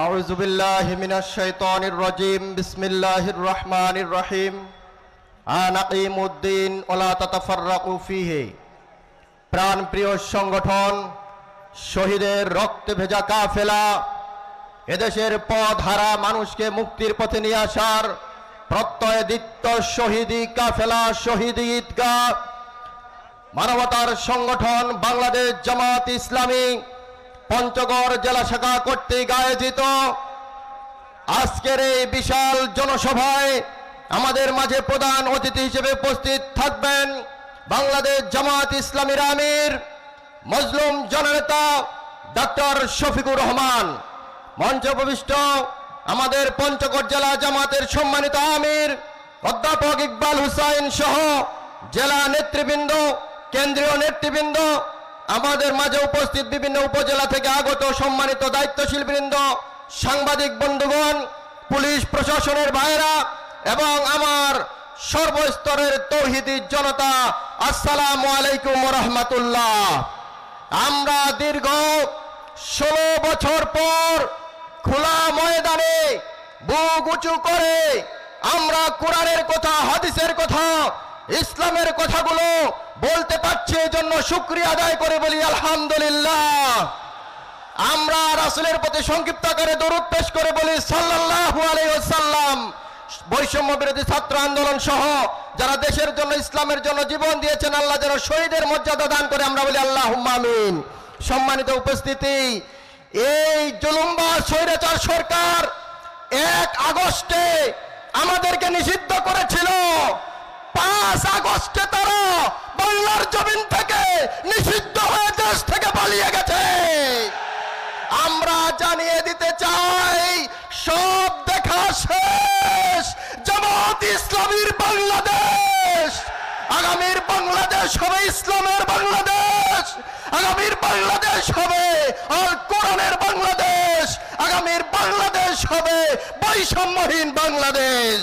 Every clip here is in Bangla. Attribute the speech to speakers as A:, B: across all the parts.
A: আউযু বিল্লাহি মিনাশ শাইতানির রাজীম বিসমিল্লাহির রহমানির রহিম আনাকিমুদ্দিন ওয়ালা তাতাফাররাকু ফীহি। প্রাণপ্রিয় সংগঠন শহীদের রক্তে ভেজা কাফেলা এদেশের পথহারা মানুষকে মুক্তির পথে নিয়ে আসার প্রত্যয়দীপ্ত শহীদি কাফেলা শহীদি ঈদগাহ মানবতার সংগঠন বাংলাদেশ জামাত ইসলামী পঞ্চগড় জেলা শাখা কর্তৃক আয়োজিত আজকের এই বিশাল জনসভায় আমাদের মাঝে প্রধান অতিথি হিসেবে উপস্থিত থাকবেন বাংলাদেশ জামাত ইসলামীর আমির মজলুম জননেতা ডক্টর শফিকুর রহমান। মঞ্চে উপবিষ্ট আমাদের পঞ্চগড় জেলা জামাতের সম্মানিত আমির অধ্যাপক ইকবাল হুসাইন সহ জেলা নেতৃবৃন্দ, কেন্দ্রীয় নেতৃবৃন্দ, আমাদের মাঝে উপস্থিত বিভিন্ন উপজেলা থেকে আগত সম্মানিত দায়িত্বশীল বৃন্দ, সাংবাদিক বন্ধুগণ, পুলিশ প্রশাসনের ভাইরা এবং আমার সর্বস্তরের তৌহিদি জনতা, আসসালামু আলাইকুম ওয়া রাহমাতুল্লাহ। আমরা দীর্ঘ 16 বছর পর খোলা ময়দানে বুক উঁচু করে আমরা কোরআনের কথা, হাদিসের কথা, ইসলামের কথাগুলো বলতে পারছি, এজন্য শুকরিয়া আদায় করে বলি আলহামদুলিল্লাহ। আমরা রাসূলের প্রতি সংক্ষিপ্ত আকারে দরুদ পেশ করে বলি সাল্লাল্লাহু আলাইহি ওয়াসাল্লাম। বৈষম্য বিরোধী ছাত্র আন্দোলন সহ যারা দেশের জন্য, ইসলামের জন্য জীবন দিয়েছেন, আল্লাহ যেন শহীদের মর্যাদা দান করে, আমরা বলি আল্লাহুম্মা আমিন। সম্মানিত উপস্থিতি, এই জুলুমবাজ স্বৈরাচার সরকার 1 আগস্টে আমাদেরকে নিষিদ্ধ করেছিল। 5 আগস্টে তারা বাংলার জমিন থেকে নিষিদ্ধ হয়ে দেশ থেকে পালিয়ে গেছে। আমরা জানিয়ে দিতে চাই, সব দেখা শেষ। জামাত ইসলামীর বাংলাদেশ, আগামীর বাংলাদেশ হবে ইসলামের বাংলাদেশ, আগামীর বাংলাদেশ হবে আর কোরআনের বাংলাদেশ, আগামীর বাংলাদেশ হবে বৈষম্যহীন বাংলাদেশ।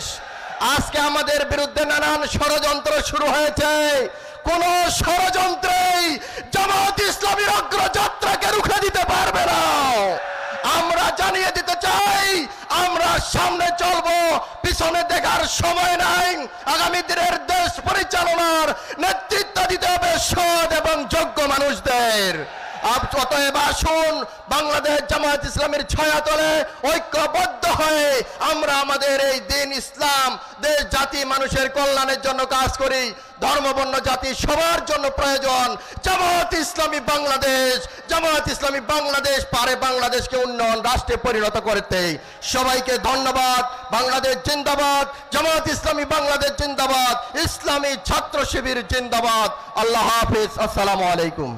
A: আজকে আমাদের বিরুদ্ধে নানান ষড়যন্ত্র শুরু হয়েছে। কোন ষড়যন্ত্রেই জামাত ইসলামীর অগ্রযাত্রাকে রুখে দিতে পারবে না। আমরা জানিয়ে দিতে চাই, আমরা সামনে চলবো, পিছনে দেখার সময় নাই। আগামী দিনের দেশ পরিচালনার নেতৃত্ব দিতে হবে সৎ এবং যোগ্য মানুষদের। অতএব আসুন বাংলাদেশ জামাত ইসলামীর ছায়াতলে ঐক্যবদ্ধ হয়ে আমরা আমাদের এই দিন, ইসলাম, দেশ, জাতি, মানুষের কল্যাণের জন্য কাজ করি। ধর্ম, বর্ণ, জাতি সবার জন্য প্রয়োজন জামাত ইসলামী বাংলাদেশ। জামাত ইসলামী বাংলাদেশ পারে বাংলাদেশকে উন্নয়ন রাষ্ট্রে পরিণত করতে। সবাইকে ধন্যবাদ। বাংলাদেশ জিন্দাবাদ, জামাত ইসলামী বাংলাদেশ জিন্দাবাদ, ইসলামী ছাত্র শিবির জিন্দাবাদ। আল্লাহ হাফেজ, আসসালামু আলাইকুম।